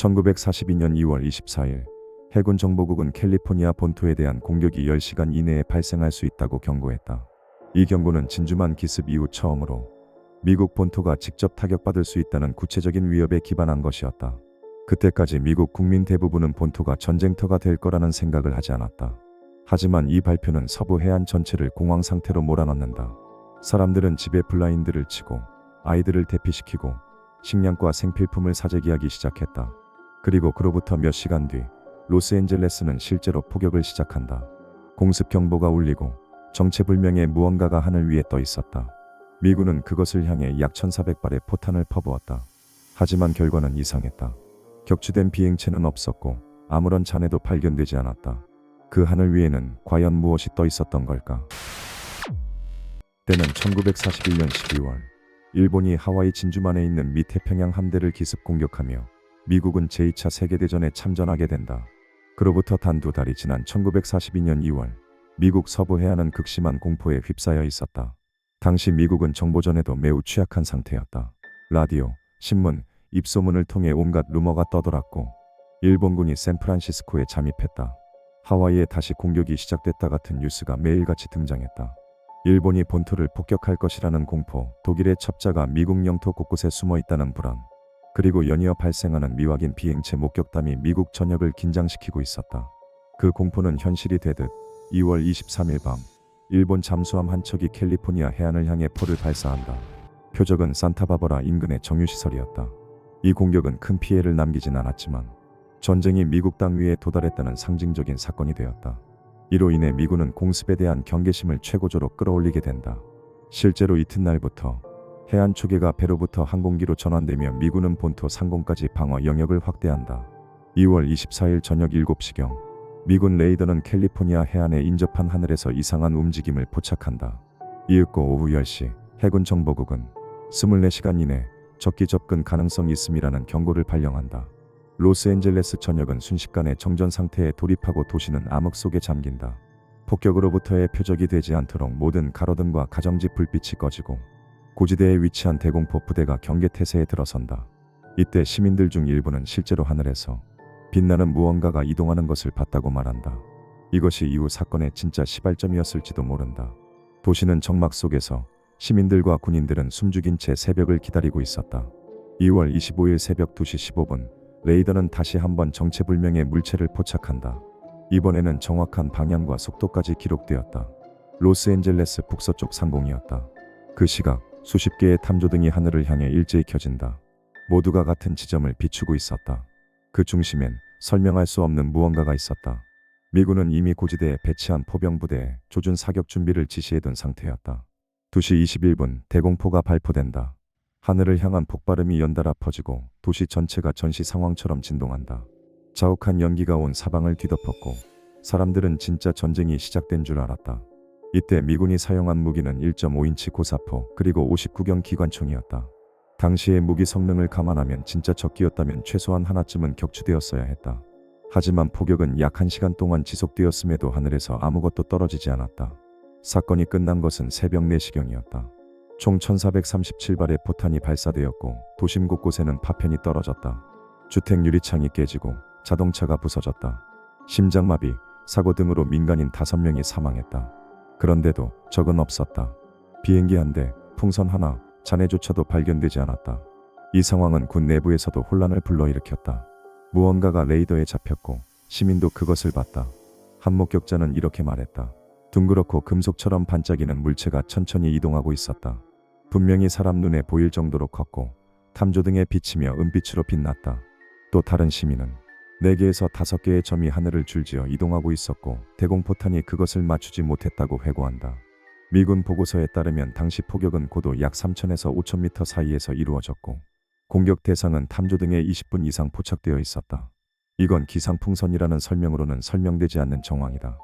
1942년 2월 24일 해군 정보국은 캘리포니아 본토에 대한 공격이 10시간 이내에 발생할 수 있다고 경고했다. 이 경고는 진주만 기습 이후 처음으로 미국 본토가 직접 타격받을 수 있다는 구체적인 위협에 기반한 것이었다. 그때까지 미국 국민 대부분은 본토가 전쟁터가 될 거라는 생각을 하지 않았다. 하지만 이 발표는 서부 해안 전체를 공황 상태로 몰아넣는다. 사람들은 집에 블라인드를 치고 아이들을 대피시키고 식량과 생필품을 사재기하기 시작했다. 그리고 그로부터 몇 시간 뒤 로스앤젤레스는 실제로 포격을 시작한다. 공습 경보가 울리고 정체불명의 무언가가 하늘 위에 떠 있었다. 미군은 그것을 향해 약 1400발의 포탄을 퍼부었다. 하지만 결과는 이상했다. 격추된 비행체는 없었고 아무런 잔해도 발견되지 않았다. 그 하늘 위에는 과연 무엇이 떠 있었던 걸까? 때는 1941년 12월 일본이 하와이 진주만에 있는 미 태평양 함대를 기습 공격하며 미국은 제2차 세계대전에 참전하게 된다. 그로부터 단 2달이 지난 1942년 2월 미국 서부 해안은 극심한 공포에 휩싸여 있었다. 당시 미국은 정보전에도 매우 취약한 상태였다. 라디오, 신문, 입소문을 통해 온갖 루머가 떠돌았고 일본군이 샌프란시스코에 잠입했다. 하와이에 다시 공격이 시작됐다 같은 뉴스가 매일같이 등장했다. 일본이 본토를 폭격할 것이라는 공포, 독일의 첩자가 미국 영토 곳곳에 숨어 있다는 불안, 그리고 연이어 발생하는 미확인 비행체 목격담이 미국 전역을 긴장시키고 있었다. 그 공포는 현실이 되듯 2월 23일 밤 일본 잠수함 한 척이 캘리포니아 해안을 향해 포를 발사한다. 표적은 산타바바라 인근의 정유시설이었다. 이 공격은 큰 피해를 남기진 않았지만 전쟁이 미국 땅 위에 도달했다는 상징적인 사건이 되었다. 이로 인해 미군은 공습에 대한 경계심을 최고조로 끌어올리게 된다. 실제로 이튿날부터 해안 초계가 배로부터 항공기로 전환되며 미군은 본토 상공까지 방어 영역을 확대한다. 2월 24일 저녁 7시경 미군 레이더는 캘리포니아 해안에 인접한 하늘에서 이상한 움직임을 포착한다. 이윽고 오후 10시 해군 정보국은 24시간 이내 적기 접근 가능성 있음이라는 경고를 발령한다. 로스앤젤레스 전역은 순식간에 정전 상태에 돌입하고 도시는 암흑 속에 잠긴다. 폭격으로부터의 표적이 되지 않도록 모든 가로등과 가정집 불빛이 꺼지고 고지대에 위치한 대공포 부대가 경계태세에 들어선다. 이때 시민들 중 일부는 실제로 하늘에서 빛나는 무언가가 이동하는 것을 봤다고 말한다. 이것이 이후 사건의 진짜 시발점이었을지도 모른다. 도시는 적막 속에서 시민들과 군인들은 숨죽인 채 새벽을 기다리고 있었다. 2월 25일 새벽 2시 15분 레이더는 다시 한번 정체불명의 물체를 포착한다. 이번에는 정확한 방향과 속도까지 기록되었다. 로스앤젤레스 북서쪽 상공이었다. 그 시각 수십 개의 탐조등이 하늘을 향해 일제히 켜진다. 모두가 같은 지점을 비추고 있었다. 그 중심엔 설명할 수 없는 무언가가 있었다. 미군은 이미 고지대에 배치한 포병부대에 조준 사격 준비를 지시해둔 상태였다. 2시 21분 대공포가 발포된다. 하늘을 향한 폭발음이 연달아 퍼지고 도시 전체가 전시 상황처럼 진동한다. 자욱한 연기가 온 사방을 뒤덮었고 사람들은 진짜 전쟁이 시작된 줄 알았다. 이때 미군이 사용한 무기는 1.5인치 고사포 그리고 59경 기관총이었다. 당시의 무기 성능을 감안하면 진짜 적기였다면 최소한 하나쯤은 격추되었어야 했다. 하지만 포격은 약 1시간 동안 지속되었음에도 하늘에서 아무것도 떨어지지 않았다. 사건이 끝난 것은 새벽 4시경이었다. 총 1437발의 포탄이 발사되었고 도심 곳곳에는 파편이 떨어졌다. 주택 유리창이 깨지고 자동차가 부서졌다. 심장마비, 사고 등으로 민간인 5명이 사망했다. 그런데도 적은 없었다. 비행기 한 대, 풍선 하나, 잔해조차도 발견되지 않았다. 이 상황은 군 내부에서도 혼란을 불러일으켰다. 무언가가 레이더에 잡혔고 시민도 그것을 봤다. 한 목격자는 이렇게 말했다. 둥그렇고 금속처럼 반짝이는 물체가 천천히 이동하고 있었다. 분명히 사람 눈에 보일 정도로 컸고 탐조등에 비치며 은빛으로 빛났다. 또 다른 시민은 4개에서 5개의 점이 하늘을 줄지어 이동하고 있었고 대공포탄이 그것을 맞추지 못했다고 회고한다. 미군 보고서에 따르면 당시 포격은 고도 약 3,000에서 5,000m 사이에서 이루어졌고 공격 대상은 탐조등에 20분 이상 포착되어 있었다. 이건 기상풍선이라는 설명으로는 설명되지 않는 정황이다.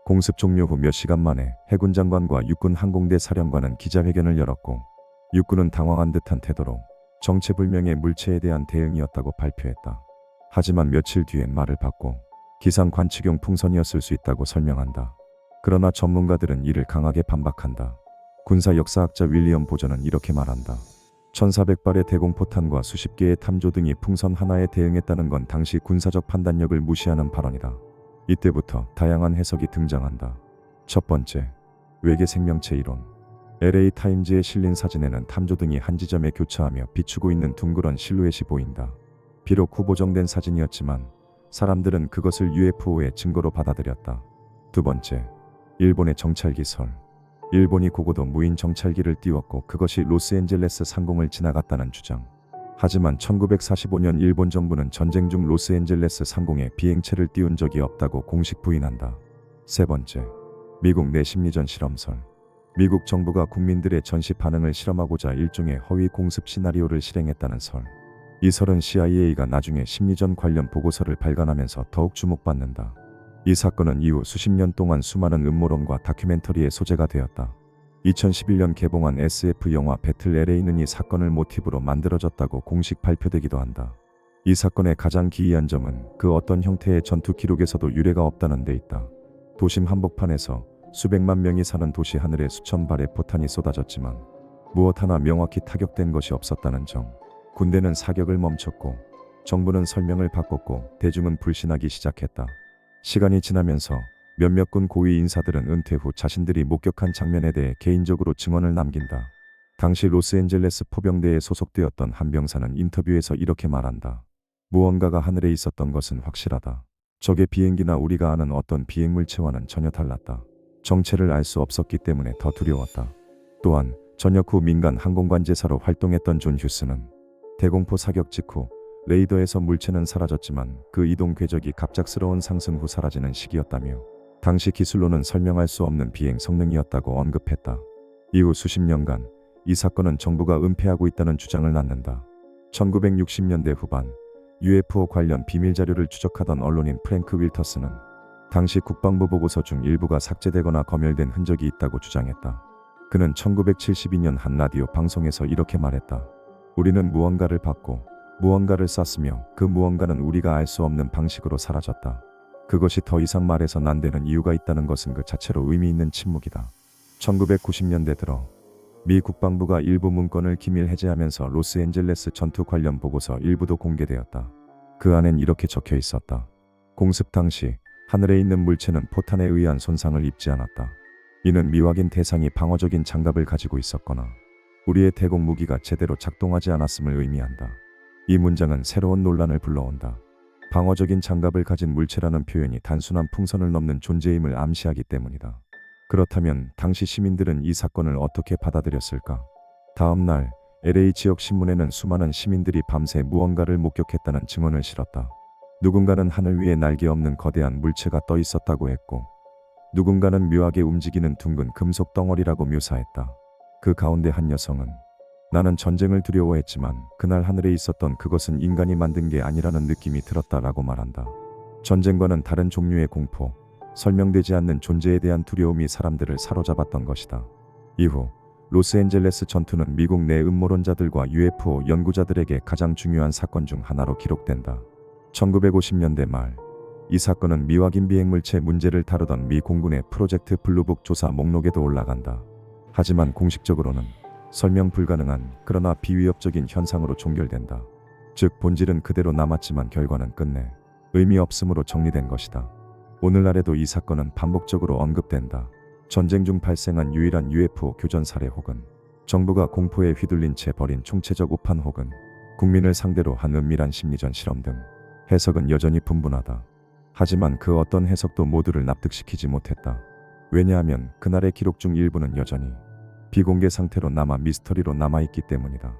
공습 종료 후 몇 시간 만에 해군 장관과 육군 항공대 사령관은 기자회견을 열었고 육군은 당황한 듯한 태도로 정체불명의 물체에 대한 대응이었다고 발표했다. 하지만 며칠 뒤엔 말을 바꿔 기상 관측용 풍선이었을 수 있다고 설명한다. 그러나 전문가들은 이를 강하게 반박한다. 군사 역사학자 윌리엄 보전은 이렇게 말한다. 1400발의 대공포탄과 수십 개의 탐조 등이 풍선 하나에 대응했다는 건 당시 군사적 판단력을 무시하는 발언이다. 이때부터 다양한 해석이 등장한다. 첫 번째, 외계 생명체 이론. LA 타임즈에 실린 사진에는 탐조 등이 한 지점에 교차하며 비추고 있는 둥그런 실루엣이 보인다. 비록 후보정된 사진이었지만 사람들은 그것을 UFO의 증거로 받아들였다. 두 번째, 일본의 정찰기설. 일본이 고고도 무인 정찰기를 띄웠고 그것이 로스앤젤레스 상공을 지나갔다는 주장. 하지만 1945년 일본 정부는 전쟁 중 로스앤젤레스 상공에 비행체를 띄운 적이 없다고 공식 부인한다. 세 번째, 미국 내 심리전 실험설. 미국 정부가 국민들의 전시 반응을 실험하고자 일종의 허위 공습 시나리오를 실행했다는 설. 이 설은 CIA가 나중에 심리전 관련 보고서를 발간하면서 더욱 주목받는다. 이 사건은 이후 수십 년 동안 수많은 음모론과 다큐멘터리의 소재가 되었다. 2011년 개봉한 SF 영화 배틀 LA는 이 사건을 모티브로 만들어졌다고 공식 발표되기도 한다. 이 사건의 가장 기이한 점은 그 어떤 형태의 전투 기록에서도 유례가 없다는 데 있다. 도심 한복판에서 수백만 명이 사는 도시 하늘에 수천 발의 포탄이 쏟아졌지만 무엇 하나 명확히 타격된 것이 없었다는 점. 군대는 사격을 멈췄고 정부는 설명을 바꿨고 대중은 불신하기 시작했다. 시간이 지나면서 몇몇 군 고위 인사들은 은퇴 후 자신들이 목격한 장면에 대해 개인적으로 증언을 남긴다. 당시 로스앤젤레스 포병대에 소속되었던 한 병사는 인터뷰에서 이렇게 말한다. 무언가가 하늘에 있었던 것은 확실하다. 적의 비행기나 우리가 아는 어떤 비행물체와는 전혀 달랐다. 정체를 알 수 없었기 때문에 더 두려웠다. 또한 전역 후 민간 항공관제사로 활동했던 존 휴스는 대공포 사격 직후 레이더에서 물체는 사라졌지만 그 이동 궤적이 갑작스러운 상승 후 사라지는 시기였다며 당시 기술로는 설명할 수 없는 비행 성능이었다고 언급했다. 이후 수십 년간 이 사건은 정부가 은폐하고 있다는 주장을 낳는다. 1960년대 후반 UFO 관련 비밀 자료를 추적하던 언론인 프랭크 윌터스는 당시 국방부 보고서 중 일부가 삭제되거나 검열된 흔적이 있다고 주장했다. 그는 1972년 한 라디오 방송에서 이렇게 말했다. 우리는 무언가를 봤고 무언가를 쐈으며 그 무언가는 우리가 알 수 없는 방식으로 사라졌다. 그것이 더 이상 말해선 안 되는 이유가 있다는 것은 그 자체로 의미 있는 침묵이다. 1990년대 들어 미 국방부가 일부 문건을 기밀 해제하면서 로스앤젤레스 전투 관련 보고서 일부도 공개되었다. 그 안엔 이렇게 적혀 있었다. 공습 당시 하늘에 있는 물체는 포탄에 의한 손상을 입지 않았다. 이는 미확인 대상이 방어적인 장갑을 가지고 있었거나 우리의 대공 무기가 제대로 작동하지 않았음을 의미한다. 이 문장은 새로운 논란을 불러온다. 방어적인 장갑을 가진 물체라는 표현이 단순한 풍선을 넘는 존재임을 암시하기 때문이다. 그렇다면 당시 시민들은 이 사건을 어떻게 받아들였을까? 다음 날 LA 지역 신문에는 수많은 시민들이 밤새 무언가를 목격했다는 증언을 실었다. 누군가는 하늘 위에 날개 없는 거대한 물체가 떠 있었다고 했고 누군가는 묘하게 움직이는 둥근 금속 덩어리라고 묘사했다. 그 가운데 한 여성은 나는 전쟁을 두려워했지만 그날 하늘에 있었던 그것은 인간이 만든 게 아니라는 느낌이 들었다라고 말한다. 전쟁과는 다른 종류의 공포, 설명되지 않는 존재에 대한 두려움이 사람들을 사로잡았던 것이다. 이후 로스앤젤레스 전투는 미국 내 음모론자들과 UFO 연구자들에게 가장 중요한 사건 중 하나로 기록된다. 1950년대 말, 이 사건은 미확인 비행물체 문제를 다루던 미 공군의 프로젝트 블루북 조사 목록에도 올라간다. 하지만 공식적으로는 설명 불가능한 그러나 비위협적인 현상으로 종결된다. 즉 본질은 그대로 남았지만 결과는 끝내 의미 없음으로 정리된 것이다. 오늘날에도 이 사건은 반복적으로 언급된다. 전쟁 중 발생한 유일한 UFO 교전 사례 혹은 정부가 공포에 휘둘린 채 벌인 총체적 오판 혹은 국민을 상대로 한 은밀한 심리전 실험 등 해석은 여전히 분분하다. 하지만 그 어떤 해석도 모두를 납득시키지 못했다. 왜냐하면 그날의 기록 중 일부는 여전히 비공개 상태로 남아 미스터리로 남아있기 때문이다.